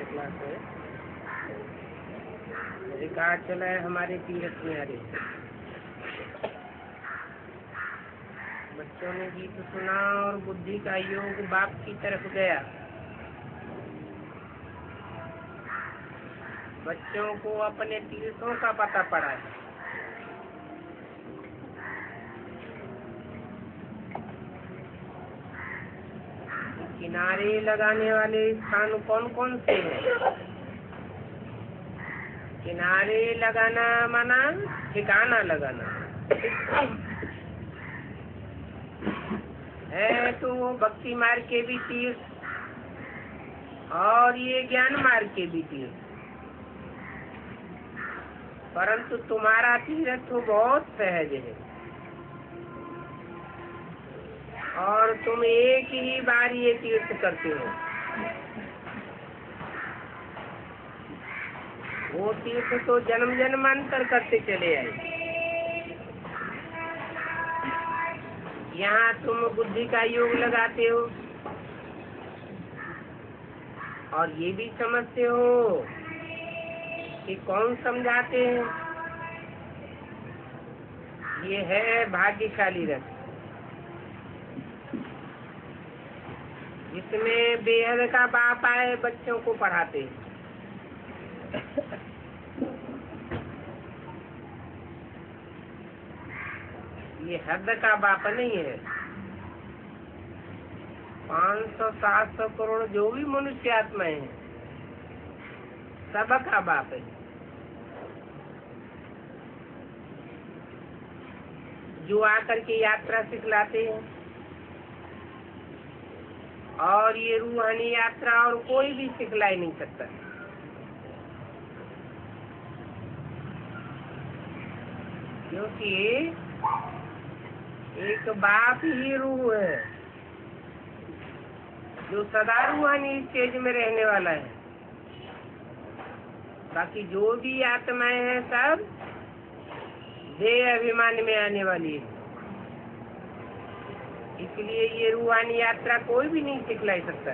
Class है, record चला है हमारे तीरथ में। अरे बच्चों ने गीत सुना और बुद्धि का योग बाप की तरफ गया। बच्चों को अपने तीर्थों का पता पड़ा है। किनारे लगाने वाले स्थान कौन कौन से हैं? किनारे लगाना माना ठिकाना लगाना है। तो भक्ति मार्ग के भी तीर्थ और ये ज्ञान मार्ग के भी तीर्थ, परंतु तुम्हारा तीर्थ तो बहुत सहज है और तुम एक ही बार ये तीर्थ करते हो। वो तीर्थ तो जन्म जन्मांतर करते चले आए। यहाँ तुम बुद्धि का योग लगाते हो और ये भी समझते हो कि कौन समझाते हैं। ये है भाग्यशाली रथ, जिसमें बेहद का बाप आए बच्चों को पढ़ाते हैं। ये हद का बाप नहीं है। 500-700 करोड़ जो भी मनुष्य आत्माएं हैं, सबका बाप है। जो आकर के यात्रा सिखलाते हैं, और ये रूहानी यात्रा और कोई भी सिखला ही नहीं सकता। क्योंकि एक बाप ही रूह है जो सदा रूहानी स्टेज में रहने वाला है। बाकी जो भी आत्माएं हैं सब देह अभिमान में आने वाली है। इसलिए ये रूहानी यात्रा कोई भी नहीं सिखला सकता।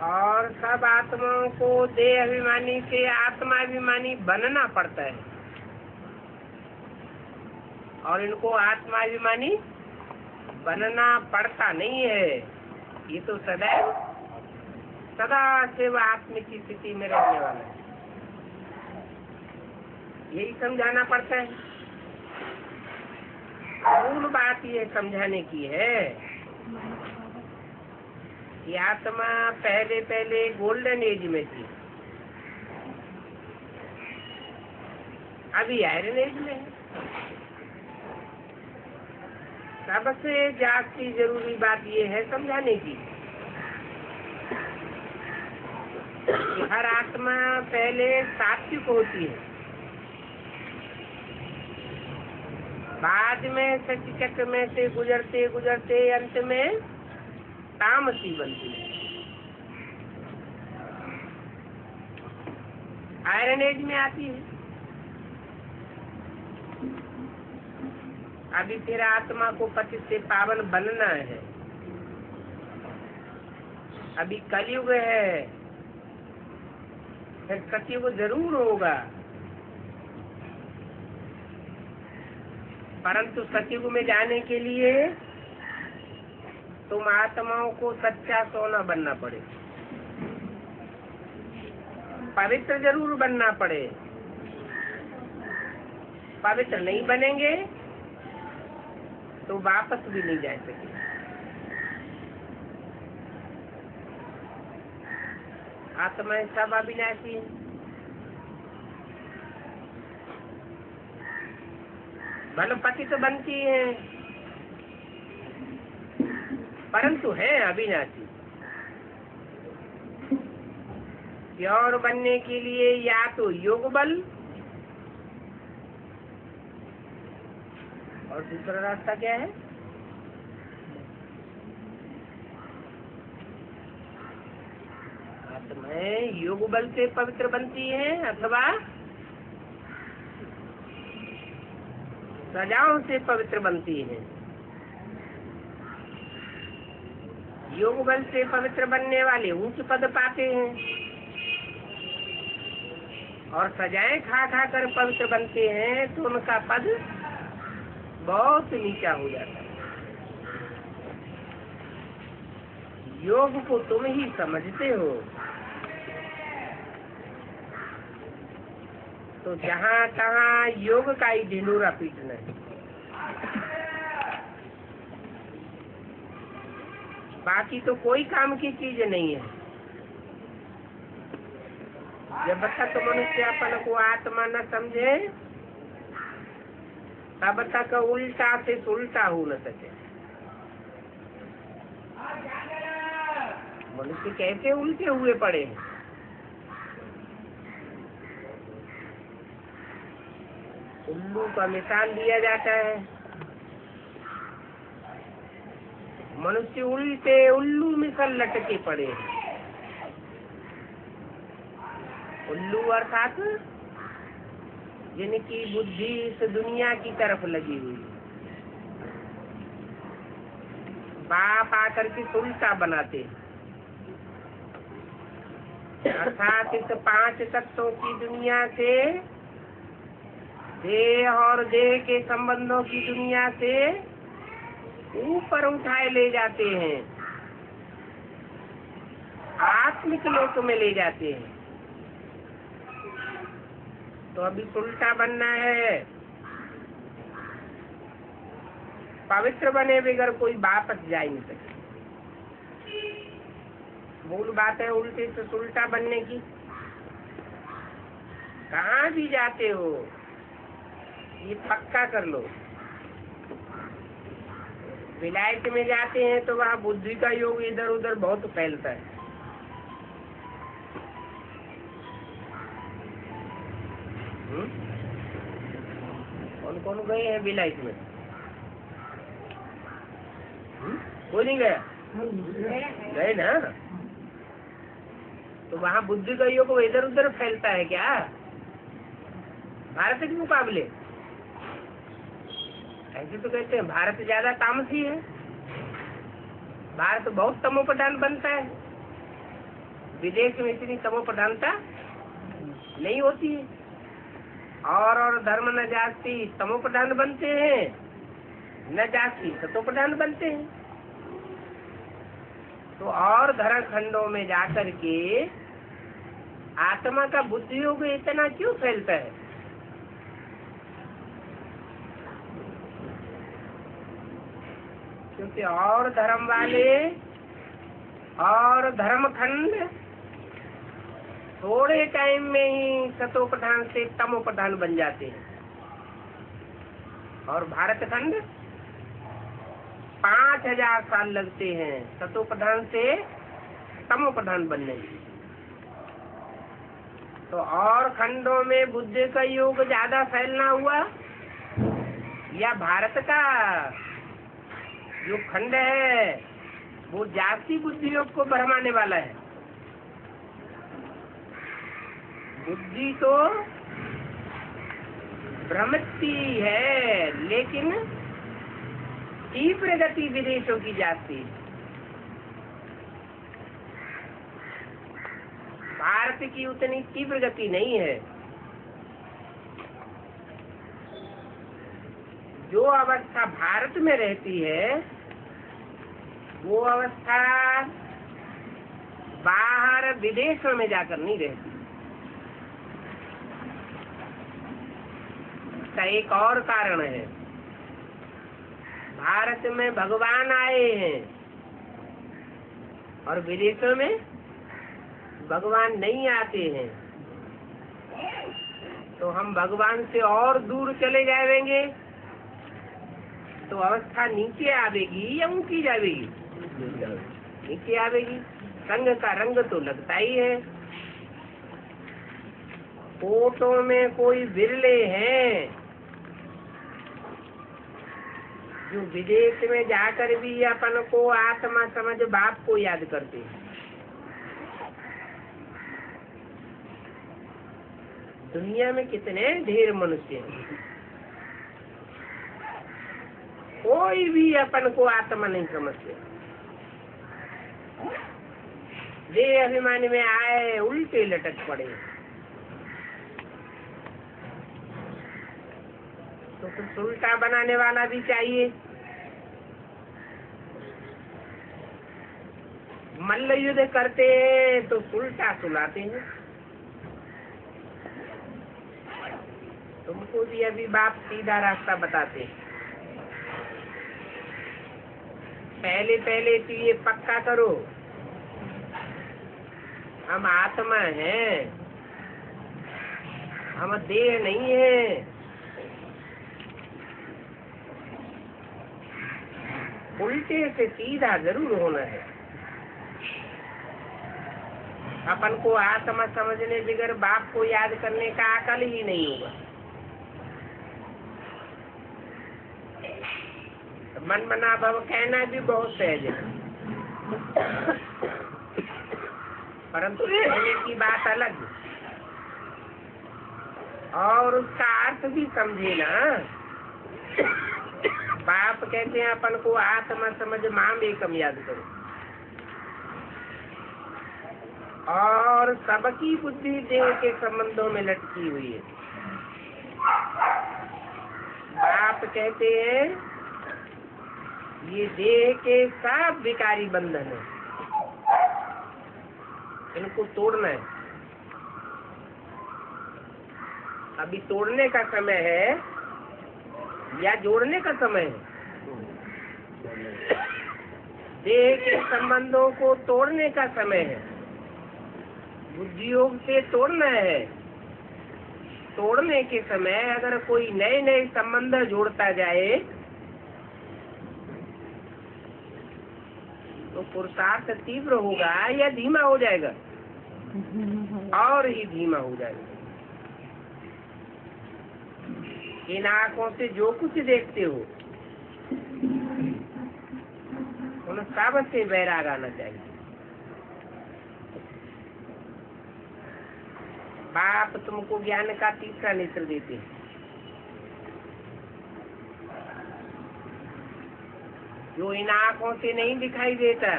और सब आत्माओं को देह अभिमानी से आत्माभिमानी बनना पड़ता है, और इनको आत्माभिमानी बनना पड़ता नहीं है। ये तो सदैव सदा से वह आत्म की स्थिति में रहने वाला है। यही समझाना पड़ता है। मूल बात ये समझाने की है कि आत्मा पहले पहले गोल्डन एज में थी, अभी आयरन एज में है। सबसे ज्यादा जरूरी बात ये है समझाने की कि हर आत्मा पहले सात्विक होती है, बाद में सत्य चक्र में से गुजरते गुजरते अंत में तामसी बनती है। आयरन एज में आती है। अभी फिर आत्मा को पति से पावन बनना है। अभी कलयुग है, फिर सतयुग जरूर होगा, परंतु सतयुग में जाने के लिए तुम आत्माओं को सच्चा सोना बनना पड़े, पवित्र जरूर बनना पड़े। पवित्र नहीं बनेंगे तो वापस भी नहीं जा सके। आत्माएं सब अविनाशी हैं। भले पति तो बनती है, परंतु है अविनाशी। प्योर बनने के लिए या तो योग बल और दूसरा रास्ता क्या है? आत्माएं योग बल से पवित्र बनती हैं अथवा सजाओं से पवित्र बनती हैं। योग बल से पवित्र बनने वाले ऊंच पद पाते हैं, और सजाएं खा खा कर पवित्र बनते हैं तो उनका पद बहुत नीचा हो जाता है। योग को तुम ही समझते हो, तो जहाँ तहाँ योग का ही ढिंढोरा पीटना है। बाकी तो कोई काम की चीज नहीं है। जब तक मनुष्य अपन को आत्मा न समझे तब तक उल्टा से उल्टा हो न सके। मनुष्य कैसे उल्टे हुए पड़े हैं। उल्लू का मिसाल दिया जाता है। मनुष्य उल्टे उल्लू मिसल लटके पड़े हैं। उल्लू अर्थात जिनकी बुद्धि इस दुनिया की तरफ लगी हुई, बाप आकर के उल्टा बनाते, अर्थात इस 5 तत्वों की दुनिया से, देह और देह के संबंधों की दुनिया से ऊपर उठाए ले जाते हैं, आत्मिक लोक में ले जाते हैं। तो अभी उल्टा बनना है। पवित्र बने बगैर कोई वापस जा ही नहीं सके। मूल बात है उल्टे से उल्टा बनने की। कहाँ भी जाते हो ये पक्का कर लो। विलायत में जाते हैं तो वहाँ बुद्धि का योग इधर उधर बहुत फैलता है। कौन कौन गए हैं विलायत में? कोई नहीं गया? गए ना? तो वहाँ बुद्धि का योग इधर उधर फैलता है क्या भारत के मुकाबले? ऐसे तो कहते हैं भारत ज्यादा तामसी है। भारत बहुत तमोप्रधान बनता है, विदेश में इतनी तमोप्रधानता नहीं होती है। और धर्म न जाति तमोप्रधान बनते हैं, न जाति सतोप्रधान बनते हैं। तो और धर्म खंडों में जाकर के आत्मा का बुद्धि योग इतना क्यों फैलता है? क्योंकि और धर्म वाले और धर्म खंड थोड़े टाइम में ही सतोप्रधान से तमोप्रधान बन जाते हैं, और भारत खंड 5000 साल लगते हैं सतोप्रधान से तमोप्रधान बनने में। तो और खंडों में बुद्धि का योग ज्यादा फैलना हुआ, या भारत का जो खंड है वो जाति बुद्धि योग को भरमाने वाला है? बुद्धि तो भ्रमती है, लेकिन तीव्र गति विदेशों की जाती है। भारत की उतनी तीव्र गति नहीं है। जो अवस्था भारत में रहती है वो अवस्था बाहर विदेशों में जाकर नहीं रहती। इसका एक और कारण है, भारत में भगवान आए हैं और विदेशों में भगवान नहीं आते हैं। तो हम भगवान से और दूर चले जाएंगे तो अवस्था नीचे आवेगी या ऊंची जाएगी? नीचे आवेगी। संग का रंग तो लगता ही है। फोटो में कोई बिरले हैं जो विदेश में जाकर भी अपन को आत्मा समझ बाप को याद करते हैं। दुनिया में कितने ढेर मनुष्य हैं। कोई भी अपन को आत्मा नहीं समझते। देह अभिमान में आए उल्टे लटक पड़े। तो कुछ उल्टा बनाने वाला भी चाहिए। मल्ल युद्ध करते तो उल्टा सुलाते हैं। तुमको भी अभी बाप सीधा रास्ता बताते हैं। पहले पहले तो ये पक्का करो, हम आत्मा हैं, हम देह नहीं है। उल्टे से सीधा जरूर होना है। अपन को आत्मा समझने बगैर बाप को याद करने का अकल ही नहीं होगा। मन मना भव कहना भी बहुत सहज है, परंतु कहने की बात अलग और उसका अर्थ भी समझे ना। बाप कहते हैं अपन को आत्मा समझ माम एकम याद करो, और सबकी बुद्धि देह के संबंधों में लटकी हुई है। बाप कहते हैं ये देह के सब विकारी बंधन है, इनको तोड़ना है। अभी तोड़ने का समय है या जोड़ने का समय है? देह के संबंधों को तोड़ने का समय है। बुद्धि योग से तोड़ना है। तोड़ने के समय अगर कोई नए नए संबंध जोड़ता जाए तो पुरुषार्थ तीव्र होगा या धीमा हो जाएगा? और ही धीमा हो जाएगा। इन आंखों से जो कुछ देखते हो उन सब से वैराग आना चाहिए। बाप तुमको ज्ञान का तीसरा नेत्र देते हैं। जो इन आंखों से नहीं दिखाई देता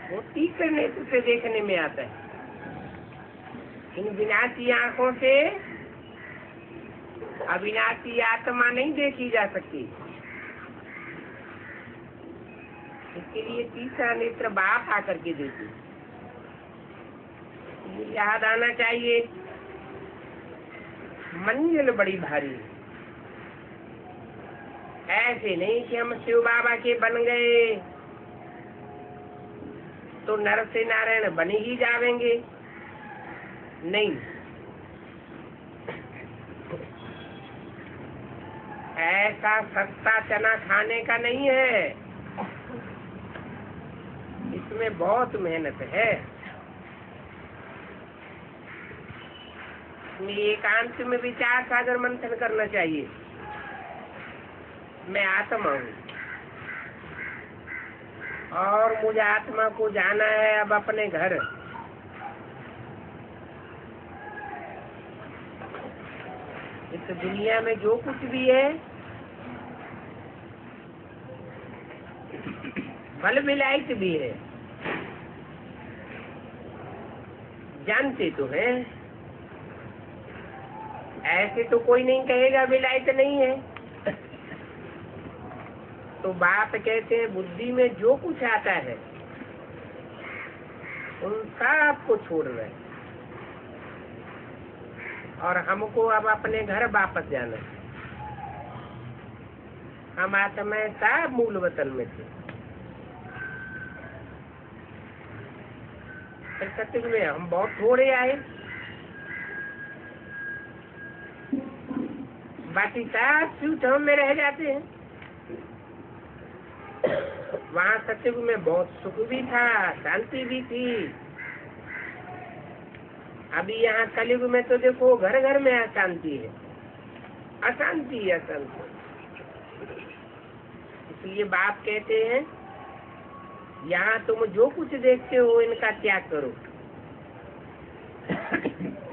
वो तीसरे नेत्र से देखने में आता है। इन विनाशी आंखों से अविनाशी आत्मा नहीं देखी जा सकती। इसके लिए तीसरा नेत्र बाप आकर के देते। याद आना चाहिए मंजिल बड़ी भारी। ऐसे नहीं कि हम शिव बाबा के बन गए तो नर से नारायण बन ही जावेंगे, नहीं। ऐसा सस्ता चना खाने का नहीं है, इसमें बहुत मेहनत है। एकांत में विचार सागर मंथन करना चाहिए। मैं आत्मा हूँ और मुझे आत्मा को जाना है अब अपने घर। इस दुनिया में जो कुछ भी है बल विलायत भी है, जानते तो हैं। ऐसे तो कोई नहीं कहेगा विलायत नहीं है। तो बाप कहते हैं बुद्धि में जो कुछ आता है उन सब को छोड़ रहे हैं और हमको अब अपने घर वापस जाना है। हम आत्मा सब मूल वतन में थे। सत्युग में हम बहुत थोड़े आए, बाकी सब शिवधाम में रह जाते हैं। वहाँ सत्युग में बहुत सुख भी था, शांति भी थी। अभी यहाँ कलयुग में तो देखो घर घर में अशांति है, अशांति अशांति। इसलिए बाप कहते हैं यहाँ तुम जो कुछ देखते हो इनका त्याग करो।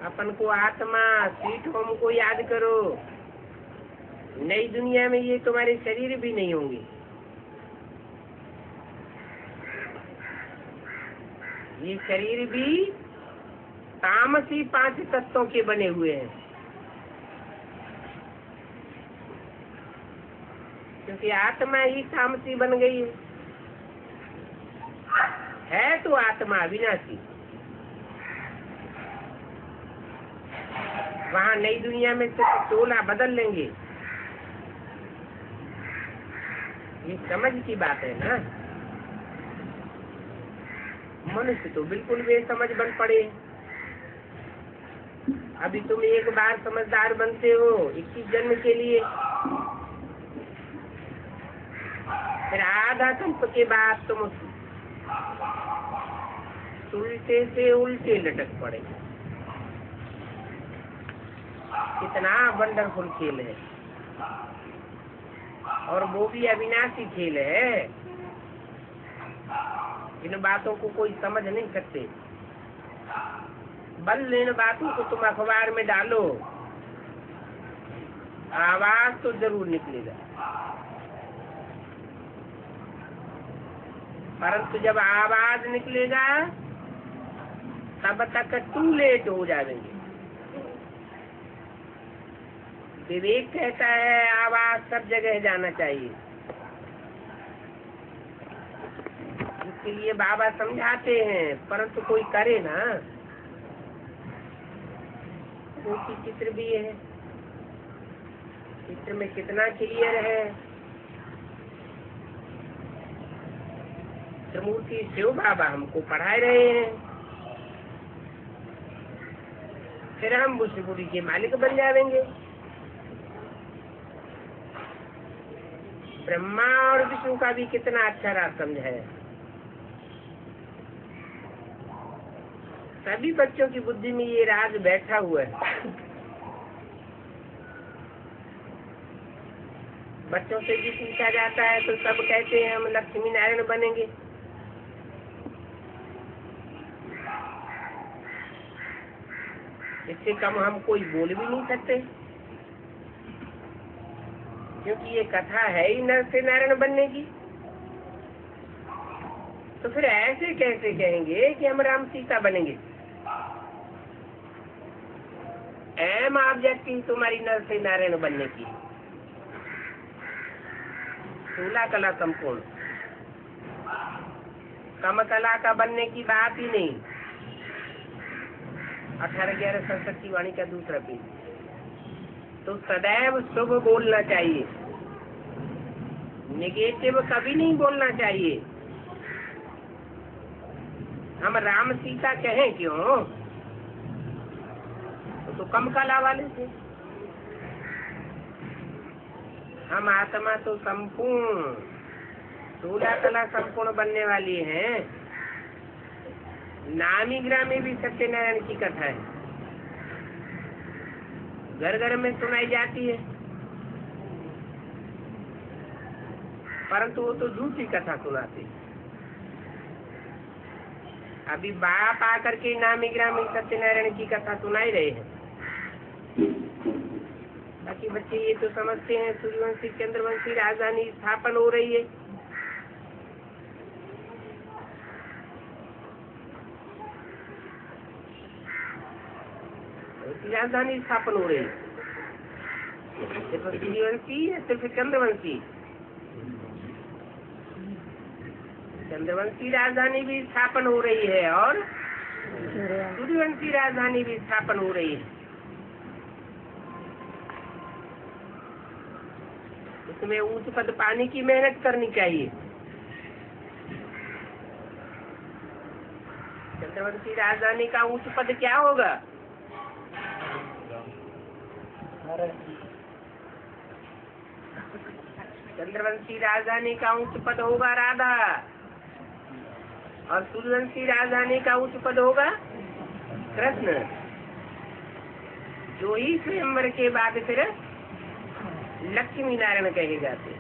अपन को आत्मा सीट होम को याद करो। नई दुनिया में ये तुम्हारे शरीर भी नहीं होंगे। ये शरीर भी तामसी 5 तत्वों के बने हुए हैं, क्योंकि आत्मा ही तामसी बन गई है तो आत्मा अविनाशी। वहाँ नई दुनिया में सिर्फ टोला बदल लेंगे, ये समझ की बात है ना। मनुष्य तो बिल्कुल बेसमझ बन पड़े। अभी तुम एक बार समझदार बनते हो 21 जन्म के लिए, फिर आधा कल्प के बाद तुम उल्टे से उल्टे लटक पड़े। कितना वंडरफुल खेल है, और वो भी अविनाशी खेल है। इन बातों को कोई समझ नहीं सकते। बल इन बातों को तुम अखबार में डालो, आवाज तो जरूर निकलेगा, परंतु जब आवाज निकलेगा तब तक टू लेट हो जाएंगे। विवेक कहता है आवाज सब जगह जाना चाहिए। इसके लिए बाबा समझाते हैं, परंतु कोई करे ना। क्योंकि चित्र भी है, चित्र में कितना क्लियर है। त्रिमूर्ति शिव बाबा हमको पढ़ा रहे हैं, फिर हम उस बुरी के मालिक बन जाएंगे। ब्रह्मा और विष्णु का भी कितना अच्छा राज समझाया। सभी बच्चों की बुद्धि में ये राज बैठा हुआ है। बच्चों से भी पूछा जाता है तो सब कहते हैं हम लक्ष्मी नारायण बनेंगे। इससे कम हम कोई बोल भी नहीं सकते, क्योंकि ये कथा है ही नर से नारायण बनने की। तो फिर ऐसे कैसे कहेंगे कि हम राम सीता बनेंगे? एम ऑब्जेक्ट ही तुम्हारी नर से नारायण बनने की। 16 कला संपूर्ण, कम कला का बनने की बात ही नहीं। 18-11 सरस्वती वाणी का दूसरा पेज। तो सदैव शुभ बोलना चाहिए, नेगेटिव कभी नहीं बोलना चाहिए। हम राम सीता कहें क्यों? तो कम कला वाले थे। हम आत्मा तो संपूर्ण 16 कला संपूर्ण बनने वाली हैं। नामी ग्रामी भी सत्यनारायण की कथा है, घर घर में सुनाई जाती है, परंतु वो तो झूठी कथा सुनाते। अभी बाप आकर के नामी ग्रामी सत्यनारायण की कथा सुनाई रहे हैं। बाकी बच्चे ये तो समझते हैं सूर्यवंशी चंद्रवंशी राजधानी स्थापन हो रही है। राजधानी स्थापन हो रही है, सिर्फ सूर्यवंशी या सिर्फ चंद्रवंशी? चंद्रवंशी राजधानी भी स्थापन हो रही है और सूर्यवंशी राजधानी भी स्थापन हो रही है। इसमें ऊंच पद पाने की मेहनत करनी चाहिए। चंद्रवंशी राजधानी का ऊंच पद क्या होगा? चंद्रवंशी राजधानी का उच्च पद होगा राधा, और सूर्यवंशी राजधानी का उच्च पद होगा कृष्ण। जो ही स्वयंवर के बाद फिर लक्ष्मी नारायण कहे जाते।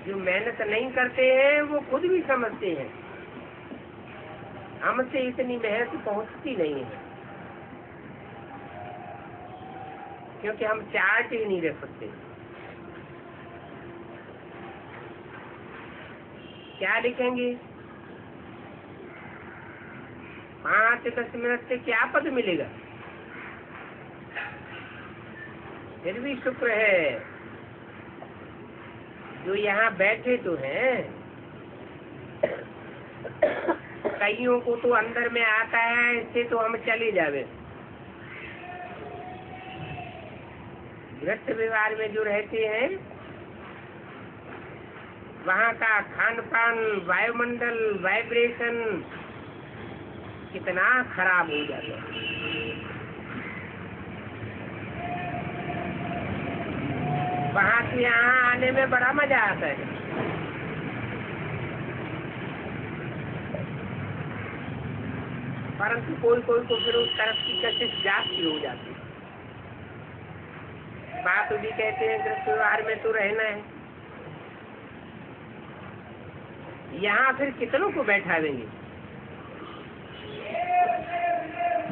जो मेहनत नहीं करते हैं वो खुद भी समझते हैं हमसे इतनी मेहनत पहुंचती नहीं है। क्योंकि हम चार्ट ही नहीं रख सकते। क्या लिखेंगे? 5-10 मिनट से क्या पद मिलेगा? फिर भी शुक्र है जो यहाँ बैठे तो हैं। कईयों को तो अंदर में आता है, इससे तो हम चले जावे। गृहस्थ व्यवहार में जो रहते हैं वहाँ का खान पान, वायुमंडल, वाइब्रेशन कितना खराब हो जाता है। वहाँ से यहाँ आने में बड़ा मजा आता है। परंतु कोई कोई को फिर उस तरफ की कशिश जाती हो जाती है। बाप भी कहते हैं गृहस्थ व्यवहार में तो रहना है। यहाँ फिर कितनों को बैठा देंगे?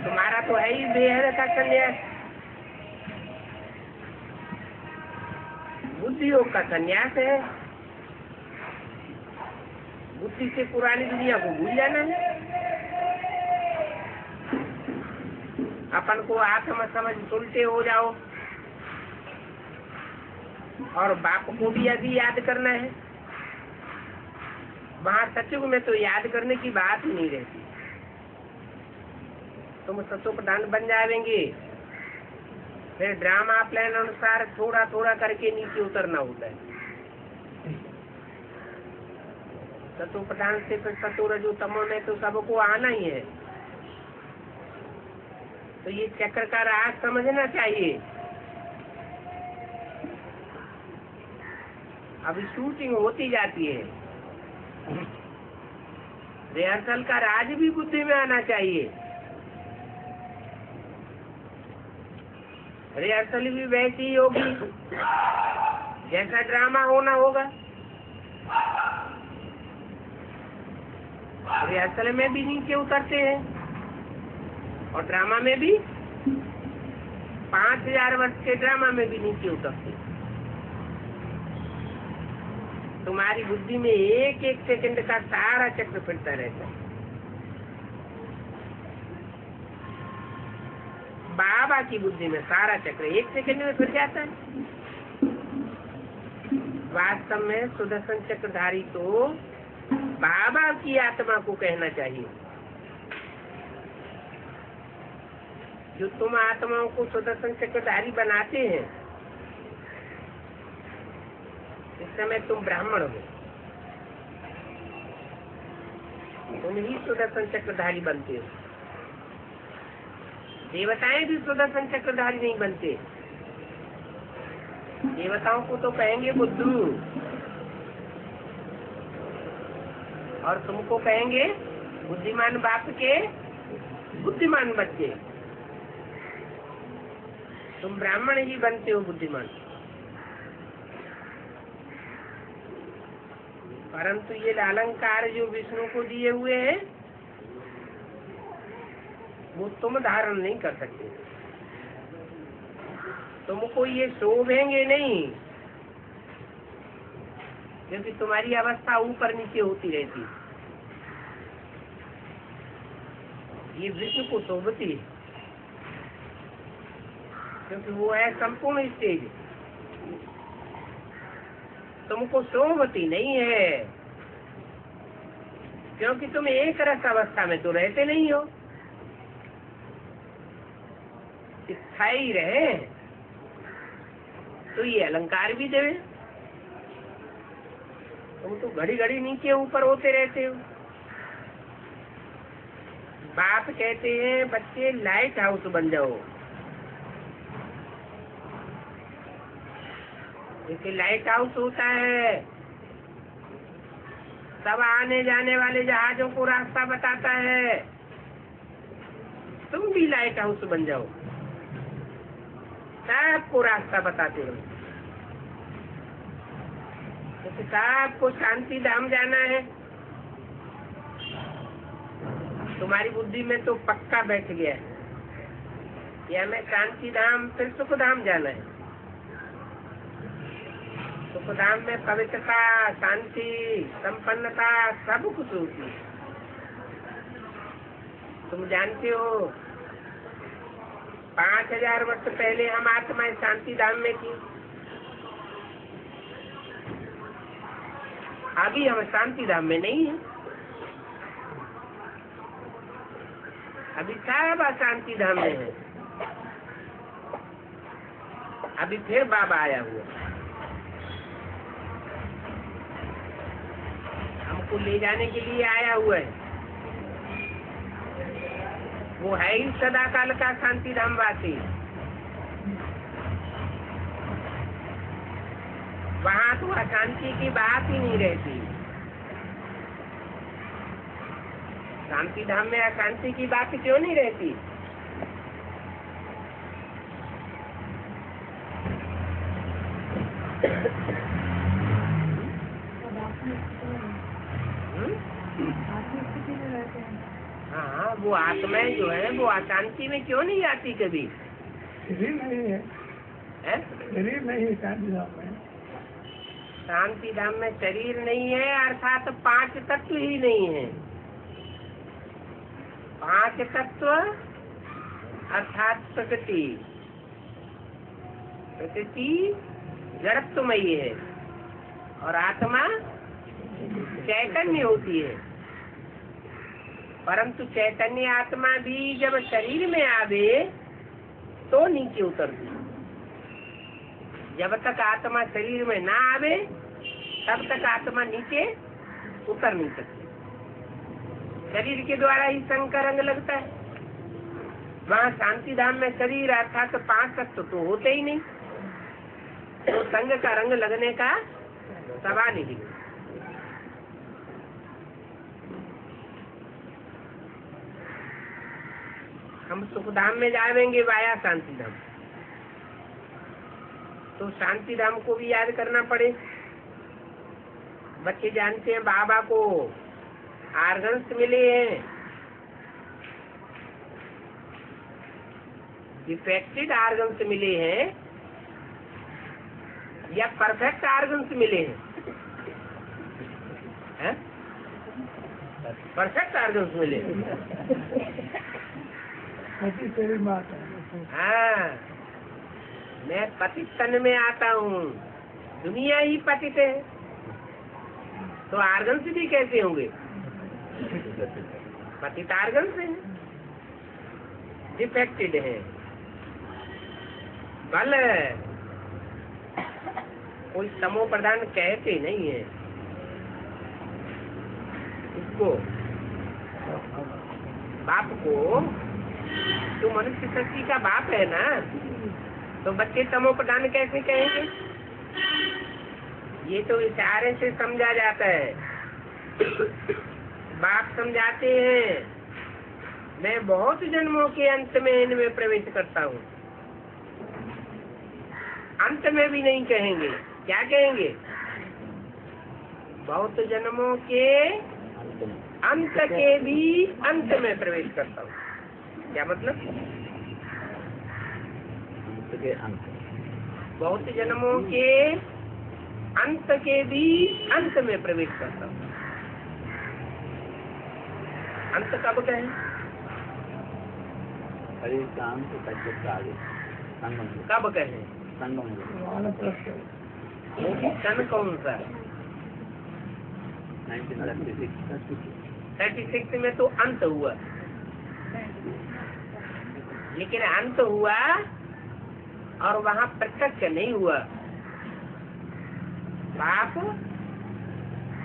तुम्हारा तो है ही बेहद का संन्यास, बुद्धि योग का संन्यास है। बुद्धि से पुरानी दुनिया को भूल जाना है। अपन को आत्म समझ उल्टे हो जाओ और बाप को भी यदि याद करना है। वहाँ सत्युग में तो याद करने की बात ही नहीं रहती। तुम सत्व प्रधान बन जाएंगे, फिर ड्रामा प्लान अनुसार थोड़ा थोड़ा करके नीचे उतरना होता है। सत्व प्रधान से फिर सत्व रजो तमो में तो सबको आना ही है। तो ये चक्र का राज समझना चाहिए। अभी शूटिंग होती जाती है, रिहर्सल का राज भी बुद्धि में आना चाहिए। रिहर्सल भी वैसी ही होगी जैसा ड्रामा होना होगा। रिहर्सल में भी नीचे उतरते हैं और ड्रामा में भी 5000 वर्ष के ड्रामा में भी नीचे उतरते हैं। तुम्हारी बुद्धि में एक एक सेकंड का सारा चक्र फिरता रहता है। बाबा की बुद्धि में सारा चक्र एक सेकंड में फिर जाता है। वास्तव में सुदर्शन चक्रधारी तो बाबा की आत्मा को कहना चाहिए। जो तुम आत्माओं को सुदर्शन चक्रधारी बनाते हैं, इस समय तुम ब्राह्मण हो, तुम ही सुदर्शन चक्रधारी बनते हो। देवताएं भी सुदर्शन चक्रधारी नहीं बनते। देवताओं को तो कहेंगे बुद्धू और तुमको कहेंगे बुद्धिमान बाप के बुद्धिमान बच्चे। तुम ब्राह्मण ही बनते हो बुद्धिमान। परंतु ये अलंकार जो विष्णु को दिए हुए हैं वो तुम धारण नहीं कर सकते। तुमको ये शोभेंगे नहीं, क्योंकि तुम्हारी अवस्था ऊपर नीचे होती रहती। ये विष्णु को शोभती है क्योंकि वो है संपूर्ण स्टेज। तुमको शोभती नहीं है क्योंकि तुम एक रस अवस्था में तो रहते नहीं हो। स्थायी रहे तो ये अलंकार भी देवे। तुम तो घड़ी घड़ी नीचे ऊपर होते रहते हो। बाप कहते हैं बच्चे लाइट हाउस बन जाओ। जैसे लाइट हाउस होता है, सब आने जाने वाले जहाजों को रास्ता बताता है। तुम भी लाइट हाउस बन जाओ, सबको रास्ता बताते हो। तो सबको शांति धाम जाना है। तुम्हारी बुद्धि में तो पक्का बैठ गया है या हमें शांति धाम फिर सुख धाम जाना है? सुख धाम में पवित्रता, शांति, संपन्नता सब कुछ होती है। तुम जानते हो 5000 वर्ष पहले हम आत्माएं शांति धाम में थी। अभी हम शांति धाम में नहीं है। अभी सब अशांति धाम में है। अभी फिर बाबा आया हुआ हमको ले जाने के लिए आया हुआ है। वो है ही सदा काल का शांति धाम वासी। वहाँ तो अशांति की बात ही नहीं रहती। शांति धाम में अशांति की बात क्यों नहीं रहती? हाँ, वो आत्माएं जो है वो अशांति में क्यों नहीं आती कभी? शरीर नहीं है, शरीर नहीं है शांति धाम में। शांति धाम में शरीर नहीं है, अर्थात 5 तत्व ही नहीं है। 5 तत्व अर्थात प्रकृति जड़त्वमयी है और आत्मा चैतन्य होती है। परंतु चैतन्य आत्मा भी जब शरीर में आवे तो नीचे उतरती। जब तक आत्मा शरीर में ना आवे तब तक आत्मा नीचे उतर नहीं सकती। शरीर के द्वारा ही संग का रंग लगता है। वहाँ शांति धाम में शरीर अर्थात 5 तत्व तो होते ही नहीं, तो संग का रंग लगने का सवाल ही। हम सुख धाम में जाएंगे वाया शांति धाम, तो शांति धाम को भी याद करना पड़े। बच्चे जानते हैं बाबा को आर्गन्स मिले हैं, डिफेक्टेड आर्गन्स मिले हैं या परफेक्ट आर्गन्स मिले हैं? परफेक्ट आर्गन्स मिले। हाँ, मैं पतित तन में आता हूँ, दुनिया ही पतित है, तो आर्गन्स भी कैसे होंगे? पतित आर्गन्स है, डिफेक्टेड है। बल कोई समो प्रधान कहते नहीं है उसको, बाप को। तो मनुष्य शक्ति का बाप है ना, तो बच्चे तमो प्रधान कैसे कहेंगे? ये तो इशारे से समझा जाता है। बाप समझाते हैं मैं बहुत जन्मों के अंत में इनमें प्रवेश करता हूँ। अंत में भी नहीं कहेंगे, क्या कहेंगे? बहुत जन्मों के अंत के भी अंत में प्रवेश करता हूँ। क्या मतलब? अंत के अंत, बहुत जन्मों के अंत के भी अंत में प्रवेश करता हूँ। अंत कब कहें? कब कहें? सन कौन सा? 36 में तो अंत हुआ, लेकिन अंत हुआ और वहाँ प्रत्यक्ष नहीं हुआ। बाप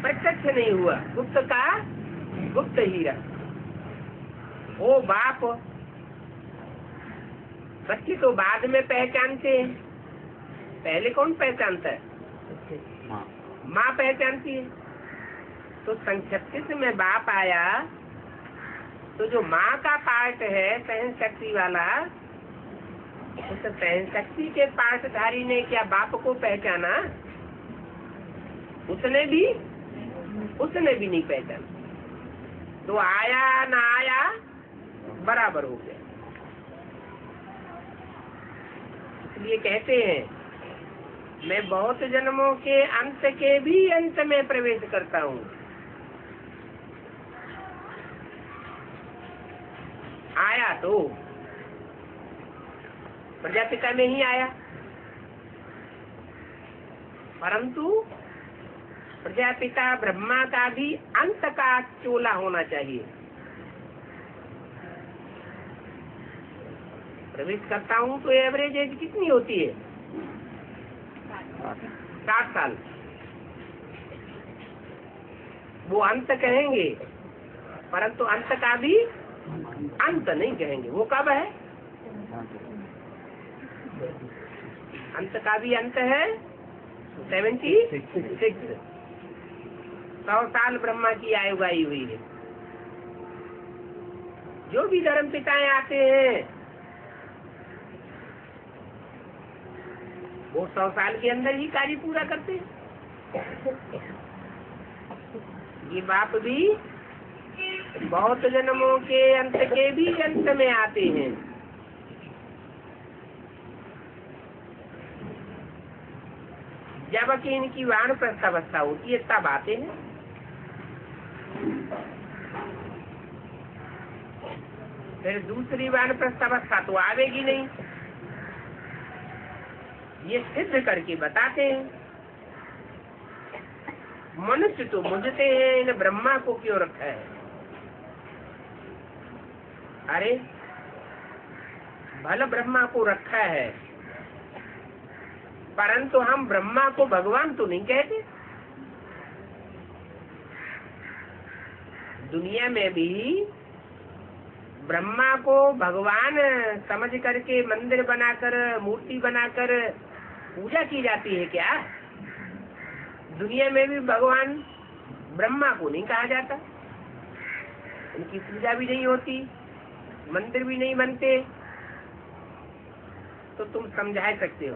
प्रत्यक्ष नहीं हुआ, गुप्त का गुप्त हीरा। ओ बाप बच्चे तो बाद में पहचानते हैं, पहले कौन पहचानता है? माँ पहचानती है। तो संक्षिप्त में बाप आया, तो जो माँ का पार्ट है सहन शक्ति वाला, उस सहन शक्ति के पार्टधारी ने क्या बाप को पहचाना? उसने भी नहीं पहचाना। तो आया ना आया बराबर हो गया। इसलिए कहते हैं मैं बहुत जन्मों के अंत के भी अंत में प्रवेश करता हूँ। आया तो प्रजापिता में ही आया, परंतु प्रजापिता ब्रह्मा का भी अंत का चोला होना चाहिए। प्रवेश करता हूँ तो एवरेज एज कितनी होती है? 60 साल। वो अंत कहेंगे, परंतु अंत का भी अंत नहीं कहेंगे। वो कब है? अंत का भी अंत है 76। 100 साल ब्रह्मा की आयु गाई हुई है। जो भी धर्म पिताएं आते हैं वो 100 साल के अंदर ही कार्य पूरा करते हैं। ये बाप भी बहुत जन्मों के अंत के भी अंत में आते हैं। जबकि इनकी वानप्रस्थ अवस्था होती है तब आते हैं। फिर दूसरी वानप्रस्थ अवस्था तो आवेगी नहीं। ये सिद्ध करके बताते हैं। मनुष्य तो मुझते हैं, इन ब्रह्मा को क्यों रखा है? अरे भले ब्रह्मा को रखा है, परंतु हम ब्रह्मा को भगवान तो नहीं कहते। दुनिया में भी ब्रह्मा को भगवान समझ करके मंदिर बनाकर, मूर्ति बनाकर पूजा की जाती है क्या? दुनिया में भी भगवान ब्रह्मा को नहीं कहा जाता, उनकी पूजा भी नहीं होती, मंदिर भी नहीं बनते। तो तुम समझा सकते हो,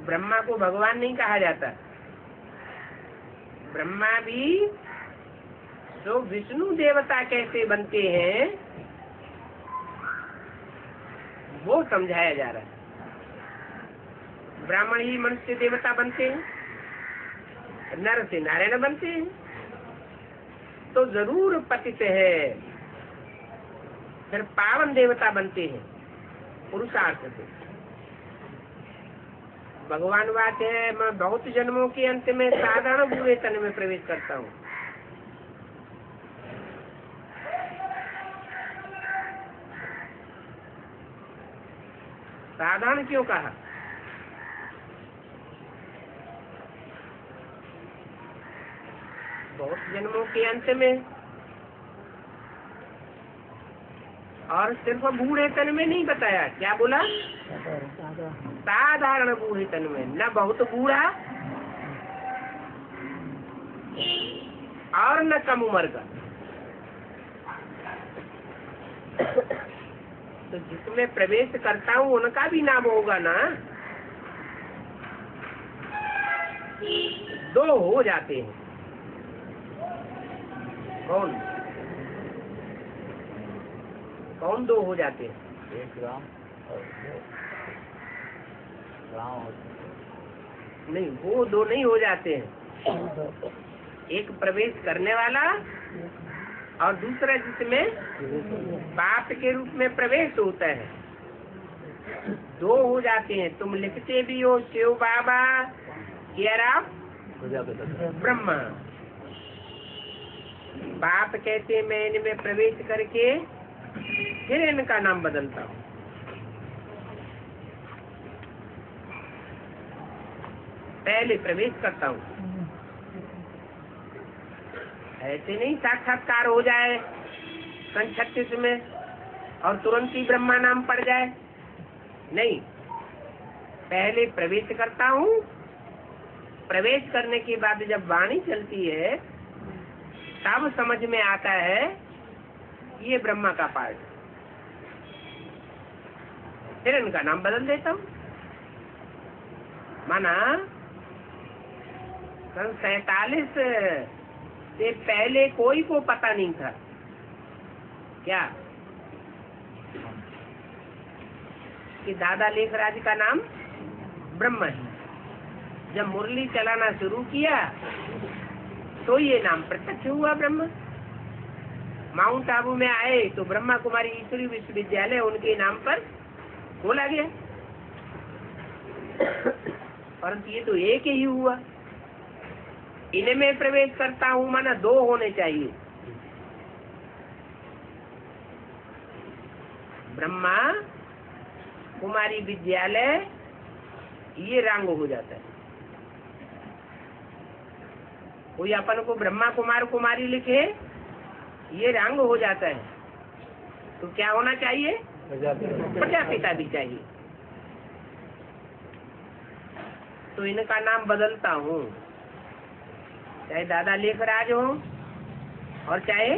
ब्रह्मा को भगवान नहीं कहा जाता। ब्रह्मा भी तो विष्णु देवता कैसे बनते हैं वो समझाया जा रहा है। ब्राह्मण ही मनुष्य देवता बनते हैं, नर से नारायण बनते हैं, तो जरूर पतित है। फिर पावन देवता बनते हैं पुरुषार्थ से। भगवान बात है, मैं बहुत जन्मों के अंत में साधारण बुरे तन में प्रवेश करता हूँ। साधारण क्यों कहा? बहुत जन्मों के अंत में, और सिर्फ बूढ़े तन में नहीं बताया। क्या बोला? साधारण बूढ़े तन में, न बहुत बूढ़ा और न कम उम्र का। तो जिसमें प्रवेश करता हूँ उनका भी नाम होगा ना। 2 हो जाते हैं। कौन कौन 2 हो जाते हैं? एक राम और राम नहीं, वो 2 नहीं हो जाते हैं। एक प्रवेश करने वाला और दूसरा जिसमें बाप के रूप में प्रवेश होता है। 2 हो जाते हैं। तुम लिखते भी हो शिव बाबा केराव ब्रह्मा। बाप कहते मैं इनमें प्रवेश करके फिर इनका नाम बदलता हूँ। पहले प्रवेश करता हूँ। ऐसे नहीं साक्षात्कार हो जाए सन 36 में और तुरंत ही ब्रह्मा नाम पड़ जाए। नहीं, पहले प्रवेश करता हूँ। प्रवेश करने के बाद जब वाणी चलती है तब समझ में आता है ये ब्रह्मा का पार्ट। फिर इनका नाम बदल देता हूँ। माना सन 47 से पहले कोई को पता नहीं था। क्या कि दादा लेखराज का नाम ब्रह्म है। जब मुरली चलाना शुरू किया तो ये नाम प्रत्यक्ष हुआ ब्रह्म। माउंट आबू में आए तो ब्रह्मा कुमारी ईश्वरी विश्वविद्यालय उनके नाम पर खोला गया, परंतु ये तो एक ही हुआ। इनमें प्रवेश करता हूँ माना दो होने चाहिए। ब्रह्मा कुमारी विद्यालय ये रंग हो जाता है। कोई अपन को ब्रह्मा कुमार कुमारी लिखे ये रंग हो जाता है, तो क्या होना चाहिए? प्रजापिता भी चाहिए। तो इनका नाम बदलता हूँ, चाहे दादा लेखराज हो और चाहे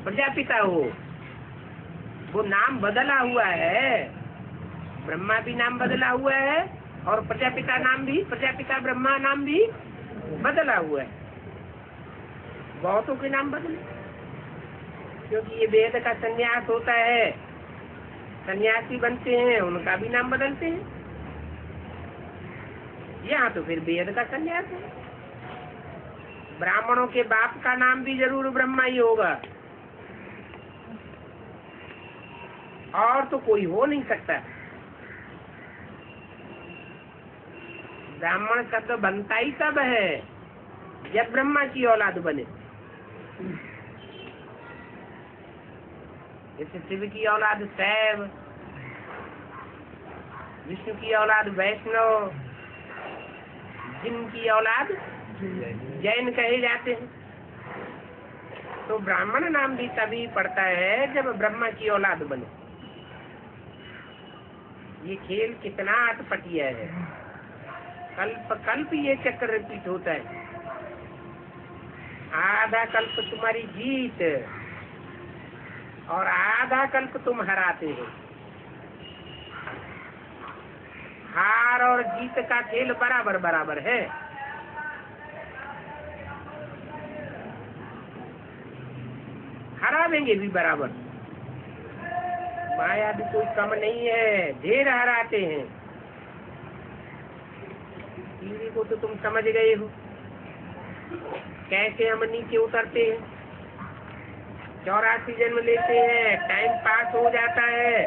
प्रजापिता हो, वो नाम बदला हुआ है। ब्रह्मा भी नाम बदला हुआ है और प्रजापिता नाम भी, प्रजापिता ब्रह्मा नाम भी बदला हुआ है। बहुतों के नाम बदले, क्योंकि ये वेद का संन्यास होता है, सन्यासी बनते हैं उनका भी नाम बदलते हैं। यहाँ तो फिर वेद का संन्यास है। ब्राह्मणों के बाप का नाम भी जरूर ब्रह्मा ही होगा, और तो कोई हो नहीं सकता। ब्राह्मण शब्द बनता ही तब है जब ब्रह्मा की औलाद बने। जैसे शिव की औलाद शैव, विष्णु की औलाद वैष्णव, जिनकी औलाद जैन कहे जाते हैं। तो ब्राह्मण नाम भी तभी पड़ता है जब ब्रह्मा की औलाद बने। ये खेल कितना अटपटिया है। कल्प कल्प ये चक्र रिपीट होता है। आधा कल्प तुम्हारी जीत और आधा कल्प तुम हराते हो। हार और जीत का खेल बराबर बराबर है। हरावेंगे भी बराबर। माया भी कोई कम नहीं है, ढेर हराते हैं। टीवी को तो तुम समझ गए हो कैसे हम नीचे उतरते हैं। 84 जन्म लेते हैं, टाइम पास हो जाता है,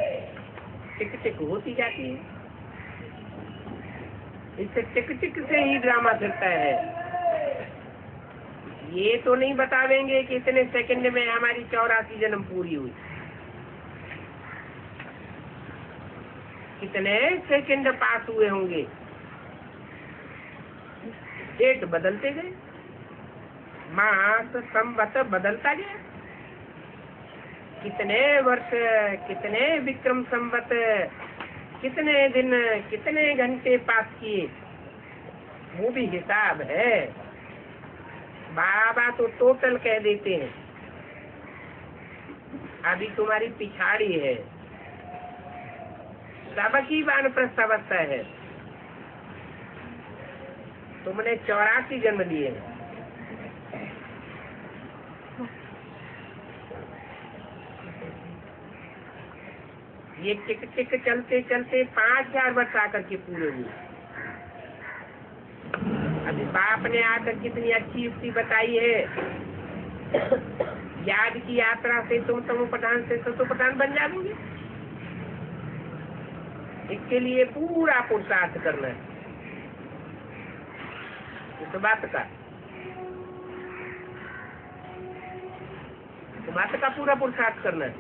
टिक टिक होती जाती है। इससे टिक टिक से ही ड्रामा चलता है। ये तो नहीं बतावेंगे कि इतने सेकंड में हमारी 84 जन्म पूरी हुई। कितने सेकंड पास हुए होंगे, डेट बदलते गए, मास संवत बदलता गया। कितने वर्ष, कितने विक्रम संवत, कितने दिन, कितने घंटे पास किए, वो भी हिसाब है। बाबा तो टोटल कह देते हैं। अभी तुम्हारी पिछाड़ी है, सबकी वानप्रस्थ अवस्था है। तुमने 84 जन्म लिए हैं। ये टिक टिक चलते चलते 5000 वर्ष आकर के पूरे हुए। अभी बाप ने आकर कितनी अच्छी युक्ति बताई है। याद की यात्रा से तुम तमो प्रधान से सतो प्रधान बन जाओगे। इसके लिए पूरा पुरुषार्थ करना है। इस बात का पूरा पुरुषार्थ करना है।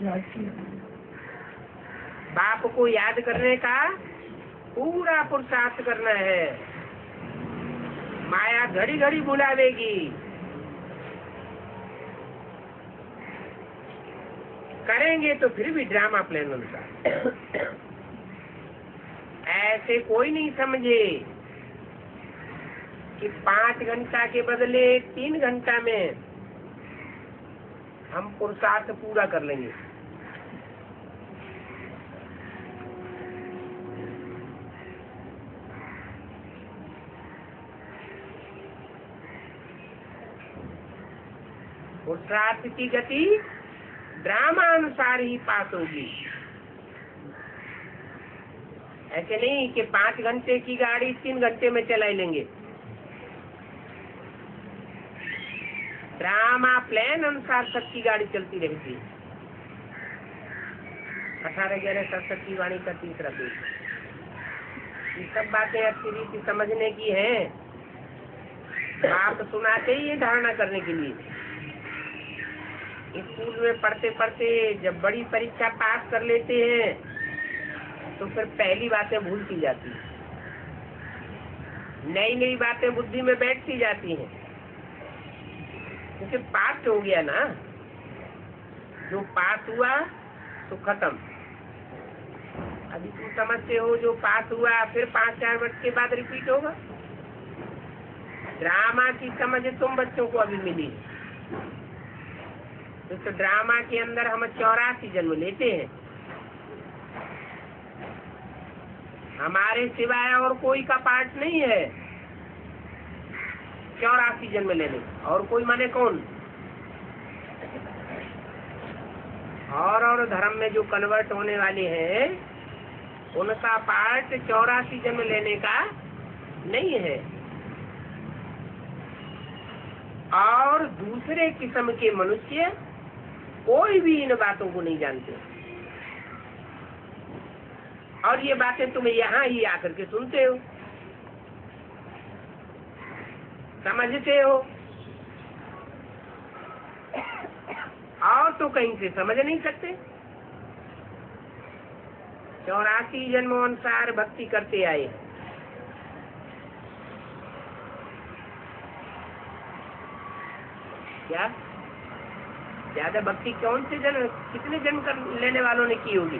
बाप को याद करने का पूरा पुरुषार्थ करना है। माया घड़ी घड़ी बुलावेगी, करेंगे तो फिर भी ड्रामा प्लान अनुसार। ऐसे कोई नहीं समझे कि 5 घंटा के बदले 3 घंटा में हम पुरुषार्थ पूरा कर लेंगे। पुरुषार्थ की गति ड्रामा अनुसार ही पास होगी। ऐसे नहीं कि 5 घंटे की गाड़ी 3 घंटे में चला लेंगे। ड्रामा प्लान अनुसार सबकी गाड़ी चलती रहती है। 18/11/67 की वाणी का तीसरा पेज। ये सब बातें अच्छी रीति समझने की हैं। आप सुनाते ही ये धारणा करने के लिए। स्कूल में पढ़ते पढ़ते जब बड़ी परीक्षा पास कर लेते हैं तो फिर पहली बातें भूलती जाती हैं, नई नई बातें बुद्धि में बैठती जाती हैं, क्योंकि पास हो गया ना। जो पास हुआ तो खत्म। अभी तुम समझते हो जो पास हुआ फिर 5-4 वर्ष के बाद रिपीट होगा। ड्रामा की समझ तुम बच्चों को अभी मिली। तो ड्रामा के अंदर हम 84 जन्म लेते हैं। हमारे सिवाय और कोई का पार्ट नहीं है 84 जन्म लेने। और कोई माने कौन? और धर्म में जो कन्वर्ट होने वाले हैं उनका पार्ट 84 जन्म लेने का नहीं है। और दूसरे किस्म के मनुष्य कोई भी इन बातों को नहीं जानते। और ये बातें तुम यहाँ ही आकर के सुनते हो, समझते हो, और तो कहीं से समझ नहीं सकते। 84 जन्मों अनुसार भक्ति करते आए। क्या ज्यादा भक्ति कौन से जन्म, कितने जन्म कर लेने वालों ने की होगी?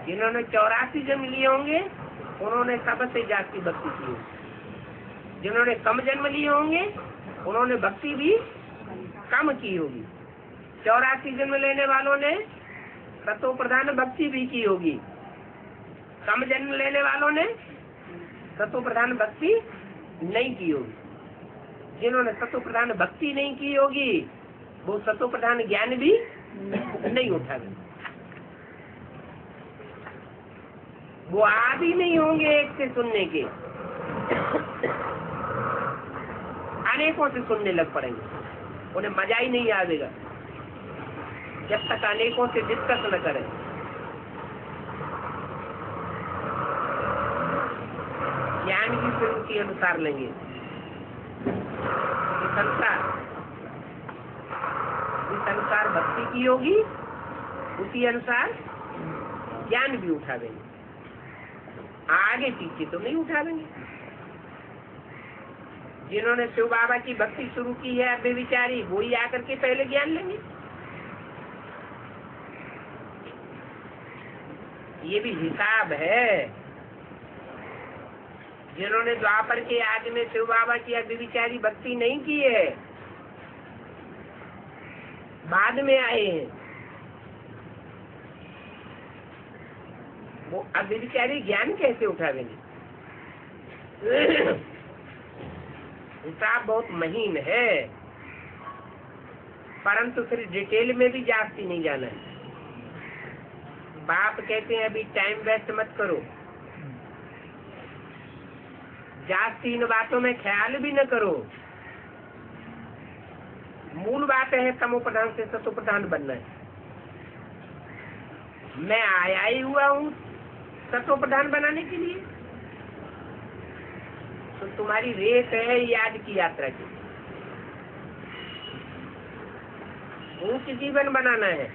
जिन्होंने 84 जन्म लिए होंगे उन्होंने सबसे जाती भक्ति की होगी। जिन्होंने कम जन्म लिए होंगे उन्होंने भक्ति भी कम की होगी। 84 जन्म लेने वालों ने सतो प्रधान भक्ति भी की होगी। कम जन्म लेने वालों ने सतो प्रधान भक्ति नहीं की होगी। जिन्होंने सतो प्रधान भक्ति नहीं की होगी वो सतो प्रधान ज्ञान भी नहीं उठाएंगे। वो आदि नहीं होंगे एक से सुनने के, अनेकों से सुनने लग पड़ेंगे। उन्हें मजा ही नहीं आएगा जब तक अनेकों से डिस्कस न करें। ज्ञान की फिर उसी अनुसार लेंगे। इस अनुसार भक्ति की होगी, उसी अनुसार ज्ञान भी उठा देंगे। आगे पीछे तो नहीं उठा देंगे। जिन्होंने शिव बाबा की भक्ति शुरू की है अभी विचारी, वो ही आकर के पहले ज्ञान लेंगे। ये भी हिसाब है। जिन्होंने द्वापर के आदि में शिव बाबा की अव्यभिचारी भक्ति नहीं की है, बाद में आए हैं, वो अव्यभिचारी ज्ञान कैसे उठावेंगे? हिसाब बहुत महीन है, परंतु फिर डिटेल में भी जास्ती नहीं जाना है। बाप कहते हैं अभी टाइम वेस्ट मत करो, जास्ती इन बातों में ख्याल भी न करो। मूल बात है तमो प्रधान से सतो प्रधान बनना है। मैं आया ही हुआ हूँ सतो प्रधान बनाने के लिए, तो तुम्हारी रेस है याद की यात्रा की। ऊंच जीवन बनाना है,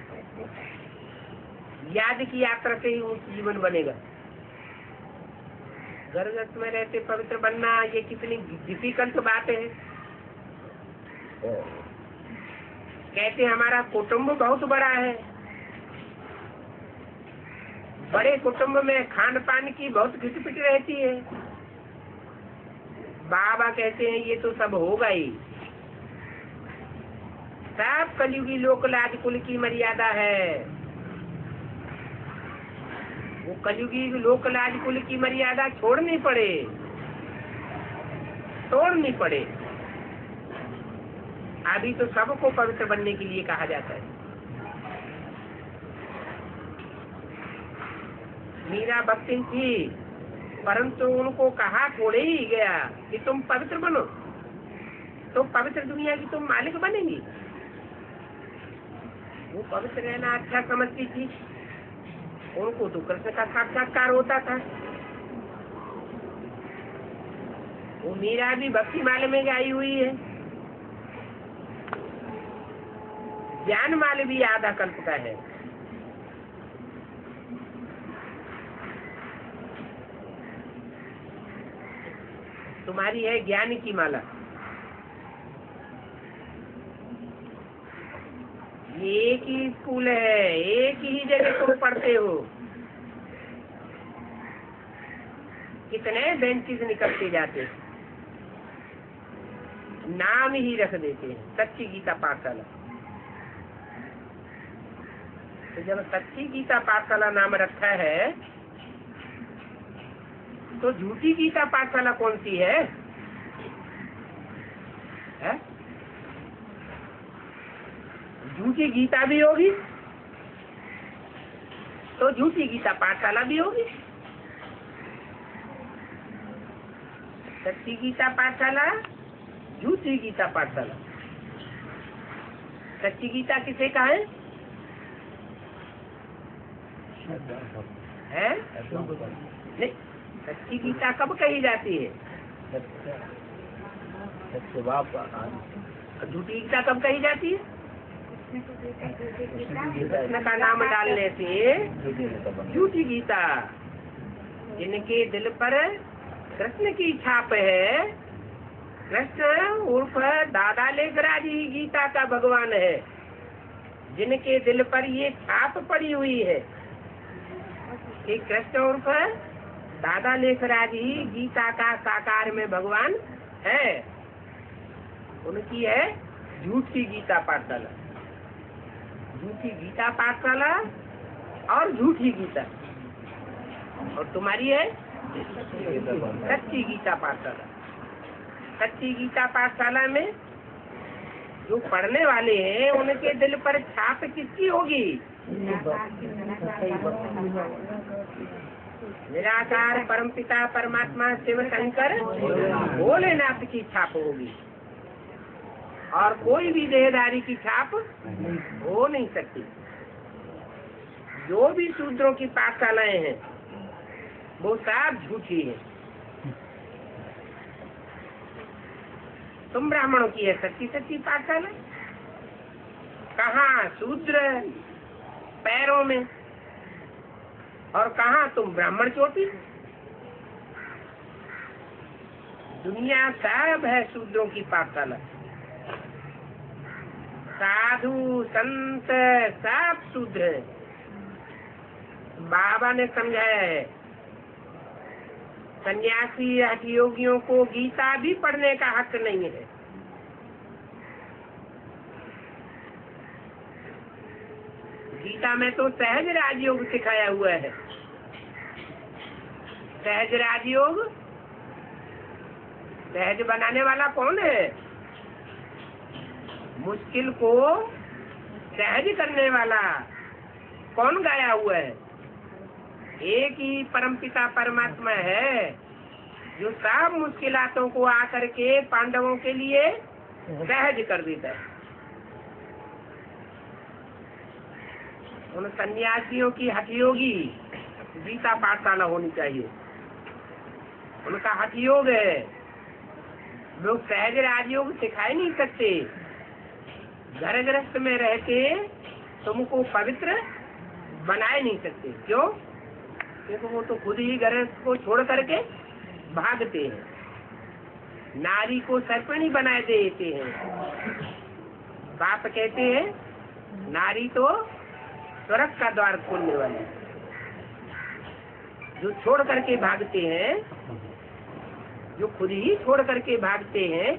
याद की यात्रा से ही ऊंच जीवन बनेगा। गर्गत में रहते पवित्र बनना ये कितनी डिफिकल्ट बात है। कहते हमारा कुटुंब बहुत बड़ा है, बड़े कुटुंब में खान पान की बहुत खिटपिट रहती है। बाबा कहते हैं ये तो सब होगा ही, सब कलयुगी लोकलाज कुल की मर्यादा है। वो कलयुगी लोकलाज कुल की मर्यादा छोड़नी पड़े, तोड़नी पड़े। अभी तो सबको पवित्र बनने के लिए कहा जाता है। मीरा भक्ति थी, परंतु उनको कहा थोड़े ही गया कि तुम पवित्र बनो, तो पवित्र दुनिया की तुम मालिक बनेंगी। वो पवित्र रहना अच्छा समझती थी, उनको तो कृष्ण का साक्षात्कार होता था। वो मीरा भी भक्ति माल में आई हुई है, ज्ञान माल भी आधा कल्प का है। तुम्हारी है ज्ञान की माला। एक ही स्कूल है, एक ही जगह तुम पढ़ते हो, कितने बेंचेस निकलते जाते हैं, नाम ही रख देते हैं सच्ची गीता पाठशाला। तो जब सच्ची गीता पाठशाला नाम रखा है, तो झूठी गीता पाठशाला कौन सी है? झूठी गीता भी होगी तो झूठी गीता पाठशाला भी होगी। सच्ची गीता पाठशाला, झूठी गीता पाठशाला। सच्ची गीता किसे कहें? है? नहीं, सच्ची गीता कब कही जाती है? झूठी गीता कब कही जाती है? कृष्ण का नाम डालने से झूठी गीता। जिनके दिल पर कृष्ण की छाप है, कृष्ण उर्फ दादा लेखराज ही गीता का भगवान है। जिनके दिल पर ये छाप पड़ी हुई है कि कृष्ण उर्फ दादा लेखराज ही गीता का साकार में भगवान है, उनकी है झूठी गीता पाठशाला। झूठी गीता पाठशाला और झूठी गीता, और तुम्हारी है सच्ची गीता पाठशाला। सच्ची गीता पाठशाला में जो पढ़ने वाले हैं, उनके दिल पर छाप किसकी होगी? निराकार परमपिता परमात्मा शिव शंकर भोलेनाथ की छाप होगी, और कोई भी देहधारी की छाप हो नहीं सकती। जो भी शूद्रों की पाठशालाएं हैं, वो सब झूठी है। तुम ब्राह्मणों की है सच्ची सच्ची पाठशाला। कहाँ शूद्र पैरों में, और कहाँ तुम ब्राह्मण चोटी। दुनिया सब है शूद्रों की पाठशाला। साधु संत सब शूद्र है। बाबा ने समझाया है, सन्यासी हठयोगियों को गीता भी पढ़ने का हक नहीं है। गीता में तो सहज राजयोग सिखाया हुआ है। सहज राजयोग, सहज बनाने वाला कौन है? मुश्किल को सहज करने वाला कौन गाया हुआ है? एक ही परमपिता परमात्मा है, जो सब मुश्किलातों को आकर के पांडवों के लिए सहज कर देता है। उन सन्यासियों की हठयोगी गीता पाठशाला होनी चाहिए। उनका हठयोग है, लोग सहज राजयोग सिखाए नहीं सकते। घर गृहस्थ में रहते तुमको पवित्र बनाए नहीं सकते। क्यों? क्योंकि वो तो खुद ही गृहस्थ को छोड़ करके भागते हैं। नारी को सर्पिणी बनाए देते हैं। बाप कहते हैं नारी तो स्वर्ग का द्वार खोलने वाली। जो छोड़ करके भागते हैं, जो खुद ही छोड़ करके भागते हैं,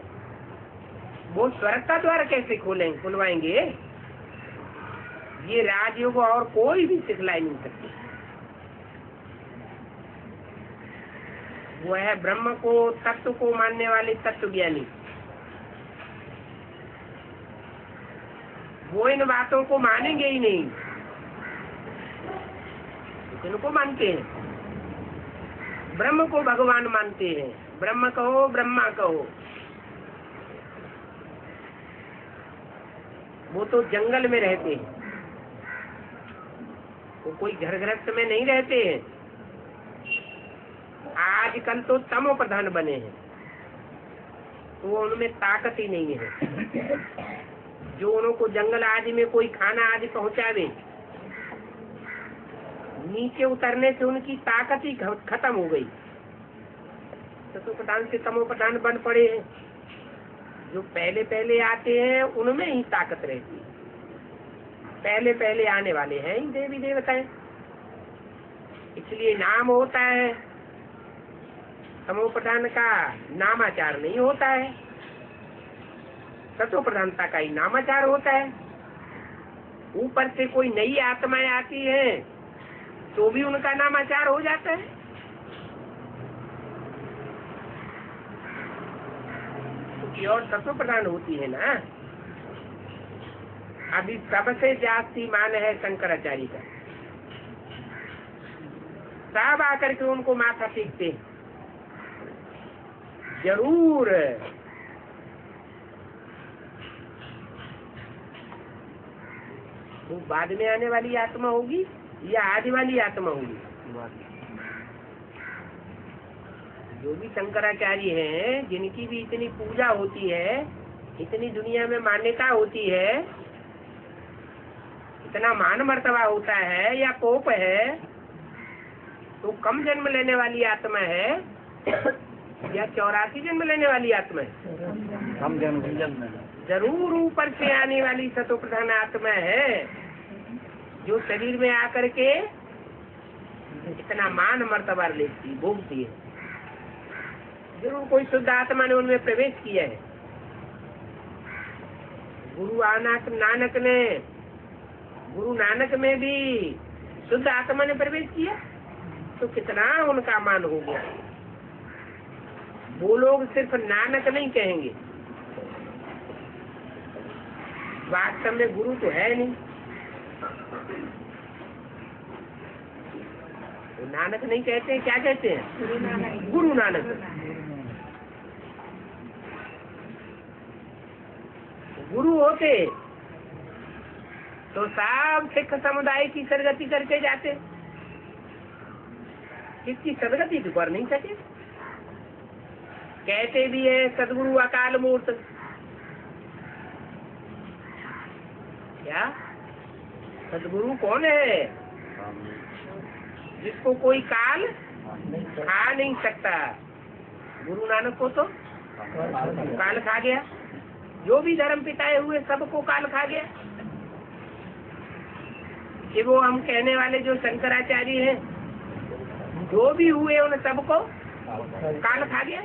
वो स्वर्ग का द्वार कैसे खुलवाएंगे? ये राजयोग और कोई भी सिखलाई नहीं सकते। वो है ब्रह्म को, तत्व को मानने वाले तत्व ज्ञानी। वो इन बातों को मानेंगे ही नहीं। किनको मानते हैं? ब्रह्म को भगवान मानते हैं। ब्रह्म कहो, ब्रह्मा कहो, वो तो जंगल में रहते हैं, वो कोई घर गृहस्थ में नहीं रहते हैं। आजकल तो तमो प्रधान बने हैं, तो उनमें ताकत ही नहीं है। जो उनको जंगल आदि में कोई खाना आदि पहुंचावे, नीचे उतरने से उनकी ताकत ही खत्म हो गई। सतो प्रधान से तमो प्रधान बन पड़े हैं। जो पहले पहले आते हैं उनमें ही ताकत रहती है। पहले पहले आने वाले हैं ही देवी देवताएं, इसलिए नाम होता है। तमो प्रधान का नामाचार नहीं होता है, सतो प्रधानता का ही नामाचार होता है। ऊपर से कोई नई आत्माएं आती हैं तो भी उनका नामाचार हो जाता है। क्योंकि और सतो प्रधान होती है ना। अभी सबसे जास्ती मान है शंकराचार्य का। सब आकर के उनको माथा टेकते हैं। जरूर वो बाद में आने वाली आत्मा होगी या आदि वाली आत्मा होगी? जो भी शंकराचार्य हैं, जिनकी भी इतनी पूजा होती है, इतनी दुनिया में मान्यता होती है, इतना मान मर्तबा होता है या कोप है, तो कम जन्म लेने वाली आत्मा है या 84 जन्म लेने वाली आत्मा है? कम जन्म। जरूर ऊपर से आने वाली सतो प्रधान आत्मा है, जो शरीर में आकर के इतना मान मर्तबा लेती भोगती है। जरूर कोई शुद्ध आत्मा ने उनमें प्रवेश किया है। गुरु नानक में भी शुद्ध आत्मा ने प्रवेश किया, तो कितना उनका मान हो गया। वो लोग सिर्फ नानक नहीं कहेंगे, वास्तव में गुरु तो है नहीं। वो नानक नहीं कहते हैं, क्या कहते हैं? गुरु नानक। गुरु होते तो सब सिख समुदाय की सदगति करके जाते। किसकी सदगति तो कर नहीं सके। कहते भी है सदगुरु अकाल मूर्त। क्या सदगुरु कौन है? जिसको कोई काल खा नहीं सकता। गुरु नानक को तो काल खा गया। जो भी धर्म पिताए हुए सबको काल खा गया। कि वो हम कहने वाले जो शंकराचार्य हैं, जो भी हुए उन सबको काल खा गया।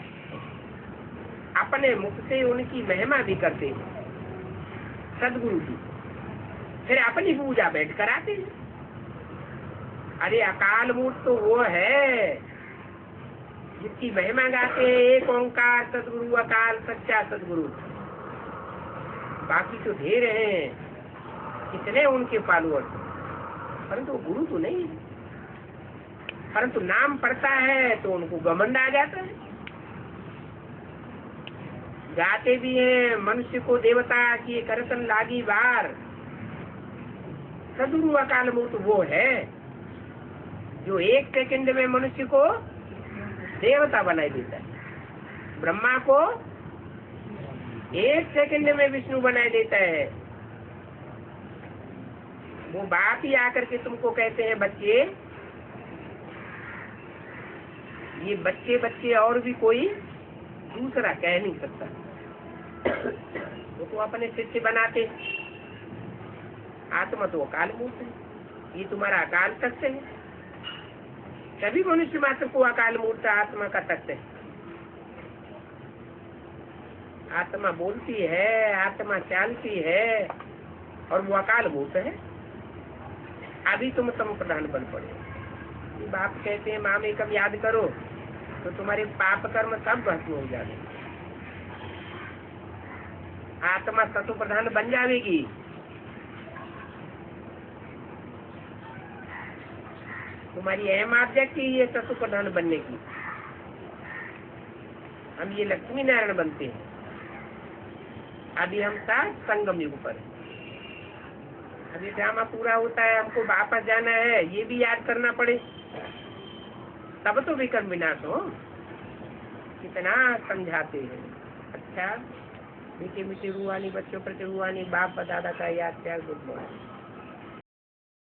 अपने मुख से उनकी महिमा भी करते हैं सदगुरु की, फिर अपनी पूजा बैठ कराते हैं। अरे अकाल मूर्त तो वो है जिसकी महिमा गाते हैं, एक ओंकार सदगुरु अकाल सच्चा सदगुरु। बाकी तो ढेर हैं, कितने उनके फॉलोअर, परंतु गुरु तो नहीं। परंतु नाम पड़ता है तो उनको घमंड आ जाता है। गाते भी हैं मनुष्य को देवता की करतन लागी बार। सदगुरु अकाल मूर्त वो है जो 1 सेकंड में मनुष्य को देवता बनाई देता है। ब्रह्मा को 1 सेकंड में विष्णु बनाई देता है। वो बाप ही आकर के तुमको कहते हैं बच्चे, ये बच्चे बच्चे और भी कोई दूसरा कह नहीं सकता। वो तो अपने शिष्य बनाते। आत्मा तो अकाल मूर्त है, ये तुम्हारा अकाल तख्त है। सभी मनुष्य मात्र को अकाल मूर्त आत्मा का तख्त है। आत्मा बोलती है, आत्मा चलती है, और वो अकाल मूर्त है। अभी तुम तम प्रधान बन पड़े। बाप कहते हैं माँ में कब याद करो तो तुम्हारे पाप कर्म सब भस्म हो जाएंगे। आत्मा सतो प्रधान बन जाएगी। तो तुम्हारी अहम ऑब्जेक्ट ही है चतु प्रधान बनने की। हम ये लक्ष्मी नारायण बनते हैं। अभी हम था संगम युग पर, अभी ड्रामा पूरा होता है, हमको वापस जाना है, ये भी याद करना पड़े, तब तो विक्रम विनाश हो। कितना समझाते हैं। अच्छा मीठे मीठे रूहानी बच्चों पर रूहानी बाप दादा का याद क्या गुड मॉर्निंग।